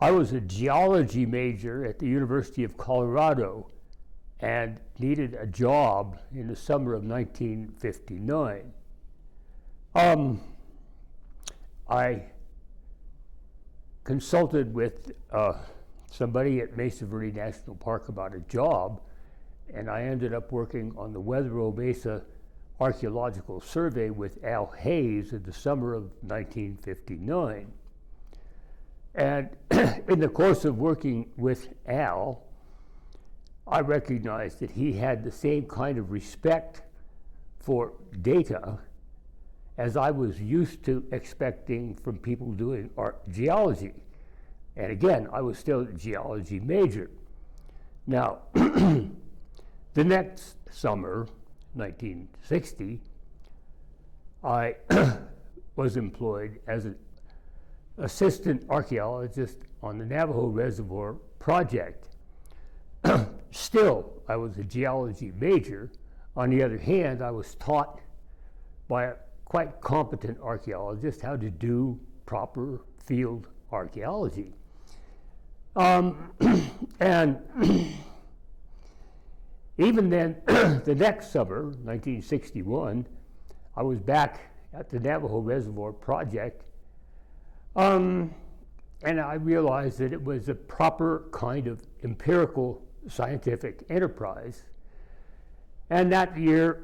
I was a geology major at the University of Colorado and needed a job in the summer of 1959. I consulted with somebody at Mesa Verde National Park about a job, and I ended up working on the Weathero Mesa Archaeological Survey with Al Hayes in the summer of 1959. And in the course of working with Al, I recognized that he had the same kind of respect for data as I was used to expecting from people doing geology. And again, I was still a geology major. Now, the next summer, 1960, I was employed as an assistant archaeologist on the Navajo Reservoir project. Still, I was a geology major. On the other hand, I was taught by a quite competent archaeologist how to do proper field archaeology. And even then, the next summer, 1961, I was back at the Navajo Reservoir project, and I realized that it was a proper kind of empirical scientific enterprise. And that year,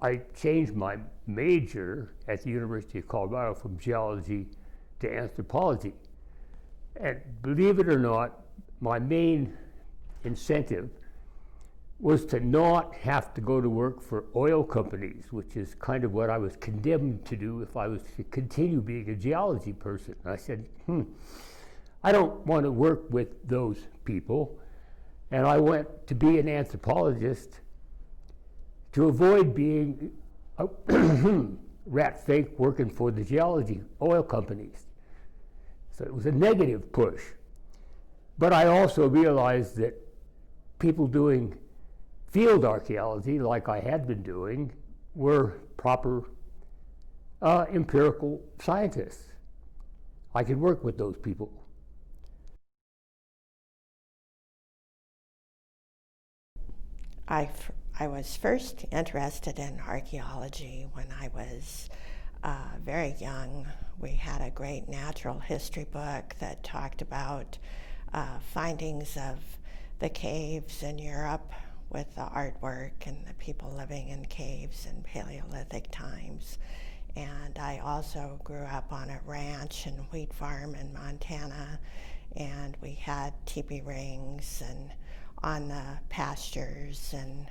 I changed my major at the University of Colorado from geology to anthropology. And believe it or not, my main incentive was to not have to go to work for oil companies, which is kind of what I was condemned to do if I was to continue being a geology person. And I said, I don't want to work with those people. And I went to be an anthropologist to avoid being a rat fake working for the geology oil companies. So it was a negative push. But I also realized that people doing field archaeology, like I had been doing, were proper empirical scientists. I could work with those people. I was first interested in archaeology when I was very young. We had a great natural history book that talked about findings of the caves in Europe with the artwork and the people living in caves in Paleolithic times. And I also grew up on a ranch and wheat farm in Montana, and we had teepee rings and on the pastures, and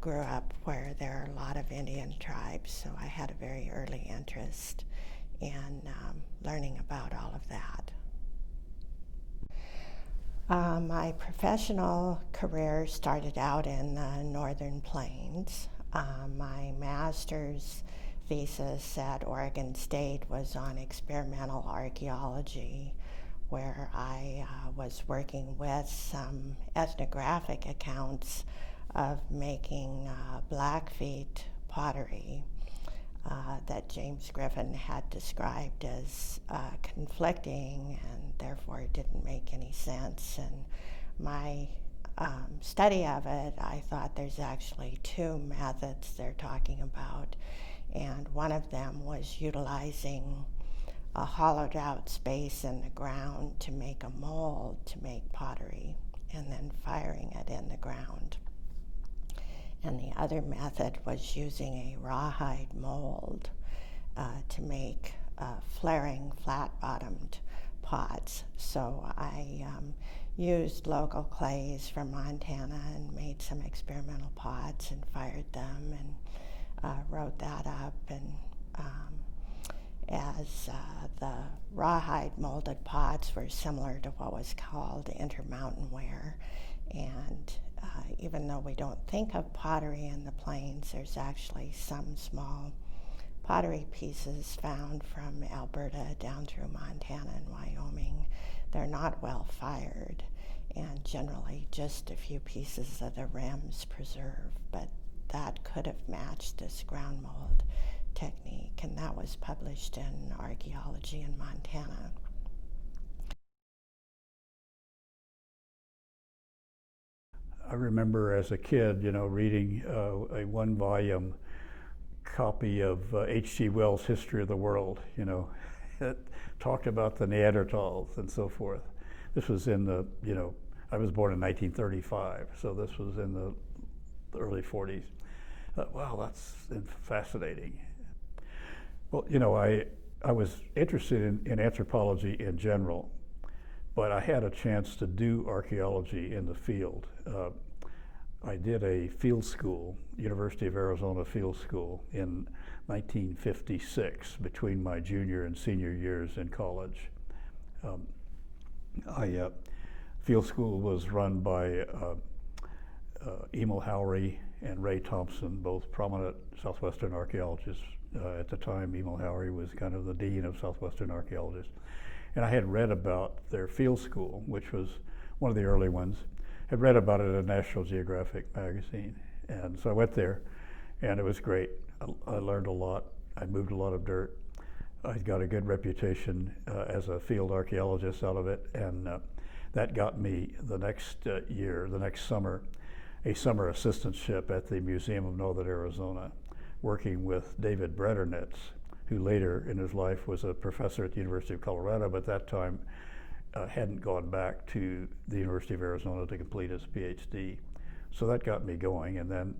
grew up where there are a lot of Indian tribes, so I had a very early interest in learning about all of that. My professional career started out in the Northern Plains. My master's thesis at Oregon State was on experimental archaeology, where I was working with some ethnographic accounts of making Blackfeet pottery that James Griffin had described as conflicting and therefore didn't make any sense. And my study of it, I thought there's actually two methods they're talking about, and one of them was utilizing a hollowed out space in the ground to make a mold to make pottery and then firing it in the ground. And the other method was using a rawhide mold to make flaring flat-bottomed pots. So I used local clays from Montana and made some experimental pots and fired them and wrote that up. And as the rawhide molded pots were similar to what was called intermountain ware, and even though we don't think of pottery in the plains, there's actually some small pottery pieces found from Alberta down through Montana and Wyoming. They're not well fired, and generally just a few pieces of the rims preserved, but that could have matched this ground mold technique, and that was published in Archaeology in Montana. I remember as a kid, reading a one-volume copy of H.G. Wells' History of the World, that talked about the Neanderthals and so forth. This was in the, I was born in 1935, so this was in the early 40s. Wow, that's fascinating. Well, I was interested in anthropology in general, but I had a chance to do archaeology in the field. I did a field school, University of Arizona Field School, in 1956, between my junior and senior years in college. Field school was run by Emil Howry and Ray Thompson, both prominent Southwestern archaeologists. At the time, Emil Howry was kind of the dean of Southwestern archaeologists. And I had read about their field school, which was one of the early ones. Had read about it in a National Geographic magazine. And so I went there, and it was great. I learned a lot. I moved a lot of dirt. I got a good reputation as a field archaeologist out of it, and that got me the next summer, a summer assistantship at the Museum of Northern Arizona, working with David Bretternitz, who later in his life was a professor at the University of Colorado, but at that time hadn't gone back to the University of Arizona to complete his PhD. So that got me going, and then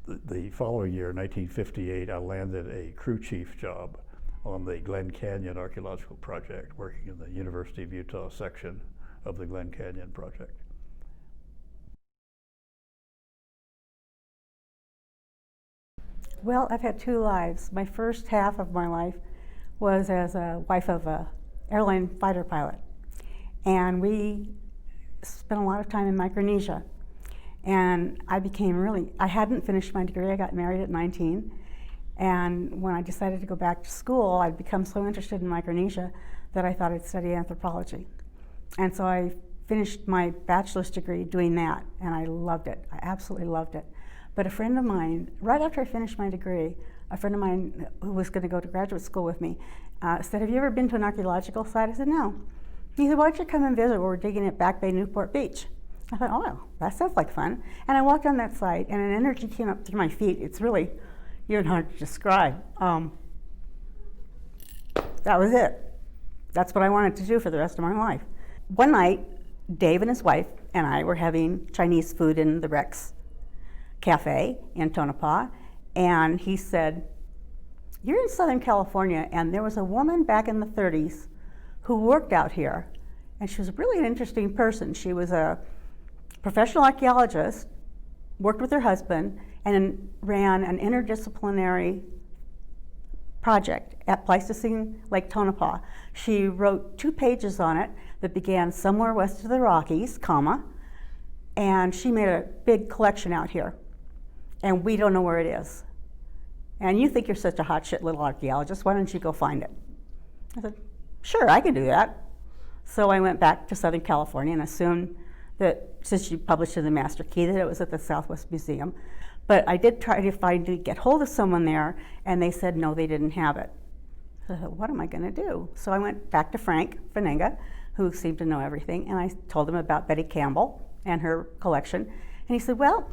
the following year, 1958, I landed a crew chief job on the Glen Canyon Archaeological Project, working in the University of Utah section of the Glen Canyon Project. Well, I've had two lives. My first half of my life was as a wife of an airline fighter pilot. And we spent a lot of time in Micronesia. And I hadn't finished my degree. I got married at 19. And when I decided to go back to school, I'd become so interested in Micronesia that I thought I'd study anthropology. And so I finished my bachelor's degree doing that, and I loved it. I absolutely loved it. But a friend of mine, right after I finished my degree, a friend of mine who was going to go to graduate school with me said, "Have you ever been to an archaeological site?" I said, "No." He said, "Why don't you come and visit? We're digging at Back Bay, Newport Beach." I thought, "Oh, that sounds like fun." And I walked on that site, and an energy came up through my feet. It's really even hard to describe. That was it. That's what I wanted to do for the rest of my life. One night, Dave and his wife and I were having Chinese food in the Rex Cafe in Tonopah, and he said, "You're in Southern California, and there was a woman back in the 30s who worked out here, and she was really an interesting person. She was a professional archaeologist, worked with her husband, and ran an interdisciplinary project at Pleistocene Lake Tonopah. She wrote 2 pages on it that began somewhere west of the Rockies, and she made a big collection out here, and we don't know where it is. And you think you're such a hotshot little archaeologist, why don't you go find it?" I said, "Sure, I can do that." So I went back to Southern California and assumed that, since she published in the Master Key, that it was at the Southwest Museum. But I did try to get hold of someone there, and they said no, they didn't have it. So I thought, what am I going to do? So I went back to Frank Fanenga, who seemed to know everything, and I told him about Betty Campbell and her collection. And he said, "Well,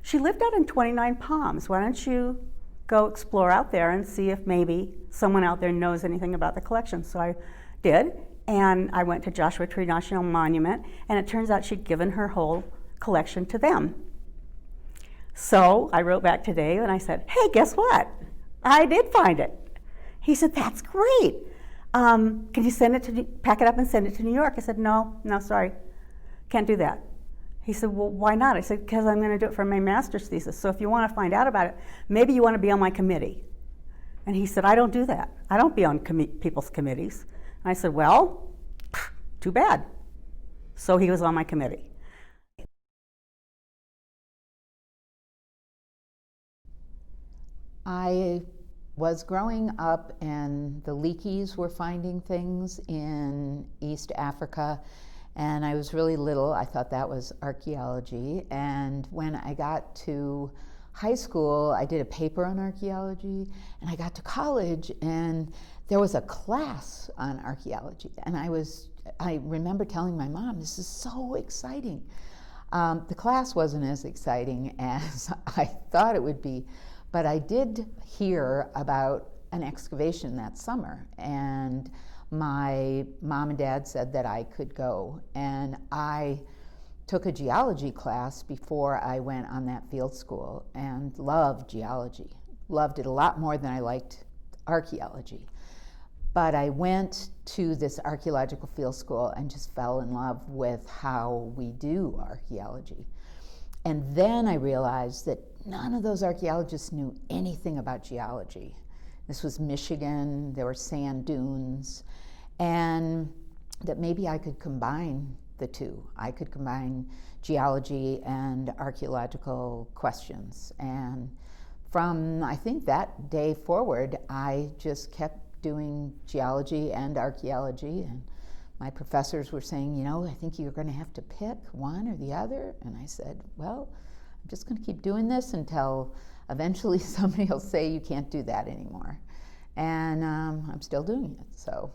she lived out in 29 Palms. Why don't you go explore out there and see if maybe someone out there knows anything about the collection?" So I did, and I went to Joshua Tree National Monument, and it turns out she'd given her whole collection to them. So I wrote back to Dave and I said, "Hey, guess what? I did find it." He said, "That's great. Can you pack it up and send it to New York?" I said, no, sorry, can't do that." He said, "Well, why not?" I said, "Because I'm going to do it for my master's thesis. So if you want to find out about it, maybe you want to be on my committee." And he said, "I don't do that. I don't be on people's committees." And I said, "Well, too bad." So he was on my committee. I was growing up, and the Leakeys were finding things in East Africa, and I was really little. I thought that was archaeology. And when I got to high school, I did a paper on archaeology, and I got to college, and there was a class on archaeology. And I remember telling my mom, "This is so exciting." The class wasn't as exciting as I thought it would be, but I did hear about an excavation that summer, and my mom and dad said that I could go, and I took a geology class before I went on that field school and loved geology. Loved it a lot more than I liked archaeology. But I went to this archaeological field school and just fell in love with how we do archaeology. And then I realized that none of those archaeologists knew anything about geology. This was Michigan, there were sand dunes, and that maybe I could combine the two. I could combine geology and archaeological questions. And from, I think, that day forward, I just kept doing geology and archaeology, and my professors were saying, you know, I think you're going to have to pick one or the other. And I said, well, I'm just going to keep doing this until eventually somebody will say you can't do that anymore. And I'm still doing it, so.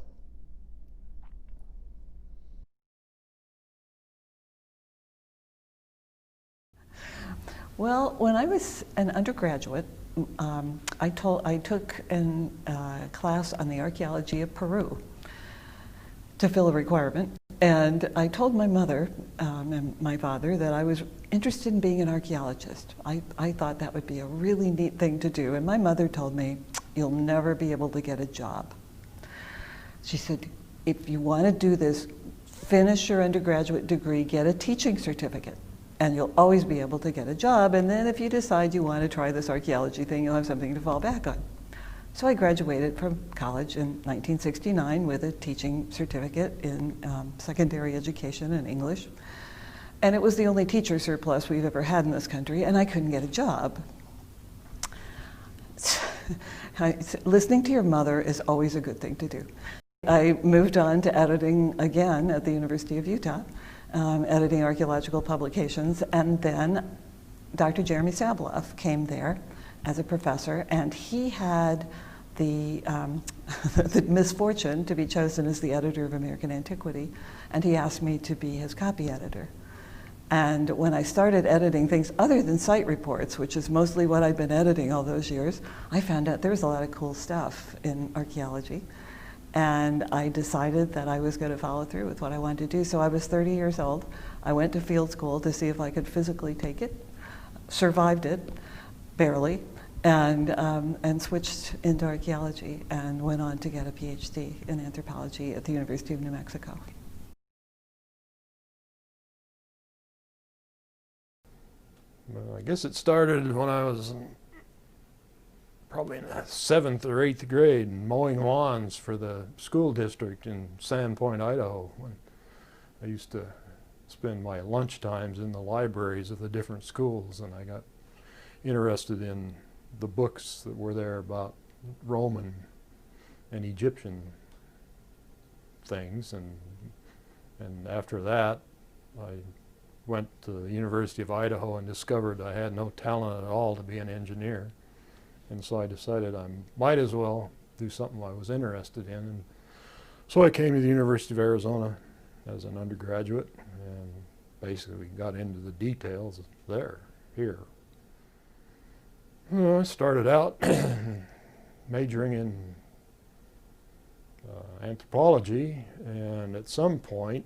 Well, when I was an undergraduate, I took a class on the archaeology of Peru to fill a requirement, and I told my mother and my father that I was interested in being an archaeologist. I thought that would be a really neat thing to do, and my mother told me, you'll never be able to get a job. She said, if you want to do this, finish your undergraduate degree, get a teaching certificate, and you'll always be able to get a job, and then if you decide you want to try this archaeology thing, you'll have something to fall back on. So I graduated from college in 1969 with a teaching certificate in secondary education and English, and it was the only teacher surplus we've ever had in this country, and I couldn't get a job. Listening to your mother is always a good thing to do. I moved on to editing again at the University of Utah, editing archaeological publications, and then Dr. Jeremy Sabloff came there as a professor, and he had the, the misfortune to be chosen as the editor of American Antiquity, and he asked me to be his copy editor. And when I started editing things other than site reports, which is mostly what I've been editing all those years, I found out there was a lot of cool stuff in archaeology. And I decided that I was going to follow through with what I wanted to do. So I was 30 years old. I went to field school to see if I could physically take it, survived it, barely, and switched into archaeology and went on to get a PhD in anthropology at the University of New Mexico. Well, I guess it started when I was probably in the 7th or 8th grade, mowing lawns for the school district in Sandpoint, Idaho. When I used to spend my lunch times in the libraries of the different schools, and I got interested in the books that were there about Roman and Egyptian things, and after that I went to the University of Idaho and discovered I had no talent at all to be an engineer. And so I decided I might as well do something I was interested in. And so I came to the University of Arizona as an undergraduate and basically got into the details here. I started out majoring in anthropology, and at some point,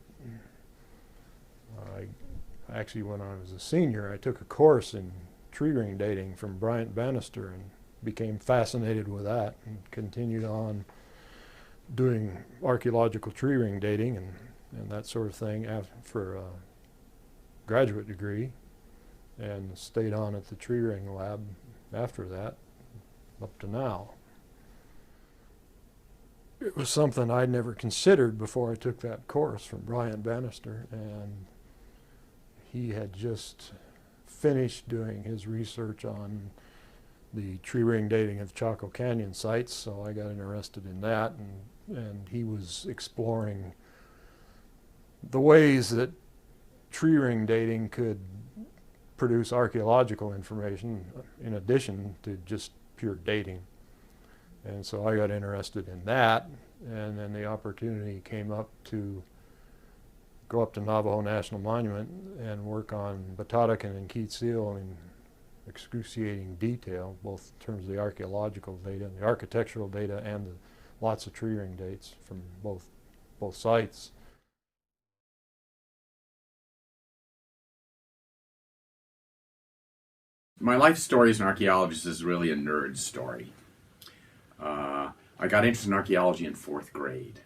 actually when I was a senior, I took a course in tree ring dating from Bryant Bannister and became fascinated with that and continued on doing archaeological tree ring dating and that sort of thing for a graduate degree, and stayed on at the tree ring lab after that up to now. It was something I'd never considered before I took that course from Bryant Bannister, and he had just finished doing his research on the tree ring dating of Chaco Canyon sites, so I got interested in that, and he was exploring the ways that tree ring dating could produce archaeological information in addition to just pure dating. And so I got interested in that, and then the opportunity came up to go up to Navajo National Monument and work on Batatakan and Keat Seal in excruciating detail, both in terms of the archaeological data and the architectural data and the lots of tree ring dates from both sites. My life story as an archaeologist is really a nerd story. I got interested in archaeology in 4th grade.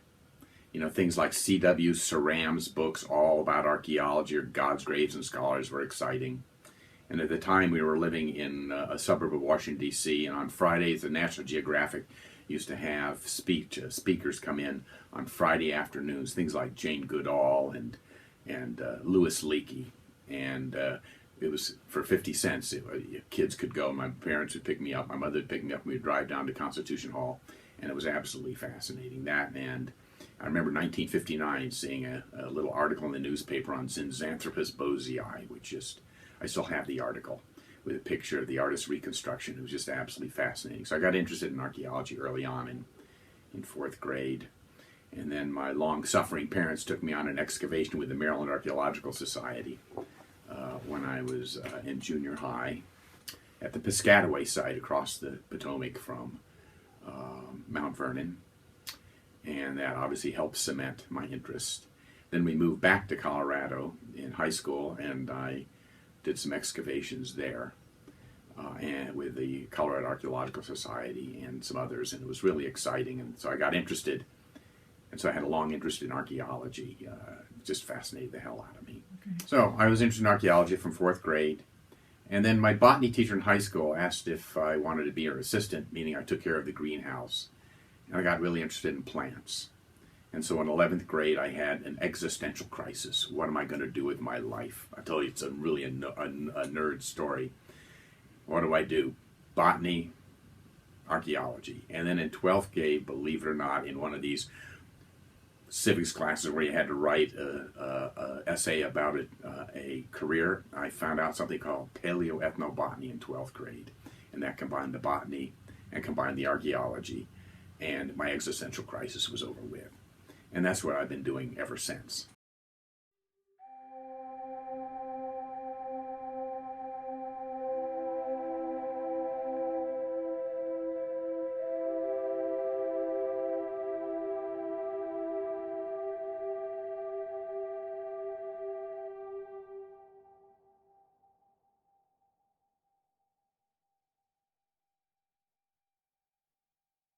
You know, things like C.W. Saram's books all about archaeology or God's Graves and Scholars were exciting. And at the time we were living in a suburb of Washington, D.C., and on Fridays the National Geographic used to have speakers come in on Friday afternoons, things like Jane Goodall and Louis Leakey. And it was for 50 cents. Kids could go. My parents would pick me up. My mother would pick me up, and we'd drive down to Constitution Hall. And it was absolutely fascinating. That, and I remember 1959 seeing a little article in the newspaper on Zinjanthropus bozei, which just, I still have the article with a picture of the artist's reconstruction. It was just absolutely fascinating. So I got interested in archaeology early on in 4th grade. And then my long-suffering parents took me on an excavation with the Maryland Archaeological Society when I was in junior high at the Piscataway site across the Potomac from Mount Vernon. And that obviously helped cement my interest. Then we moved back to Colorado in high school, and I did some excavations there and with the Colorado Archaeological Society and some others, and it was really exciting. And so I got interested, and so I had a long interest in archaeology. It just fascinated the hell out of me. Okay. So I was interested in archaeology from 4th grade. And then my botany teacher in high school asked if I wanted to be her assistant, meaning I took care of the greenhouse. And I got really interested in plants. And so in 11th grade, I had an existential crisis. What am I going to do with my life? I told you it's really a nerd story. What do I do? Botany, archaeology. And then in 12th grade, believe it or not, in one of these civics classes where you had to write an essay about a career, I found out something called paleoethnobotany in 12th grade. And that combined the botany and combined the archaeology. And my existential crisis was over with. And that's what I've been doing ever since.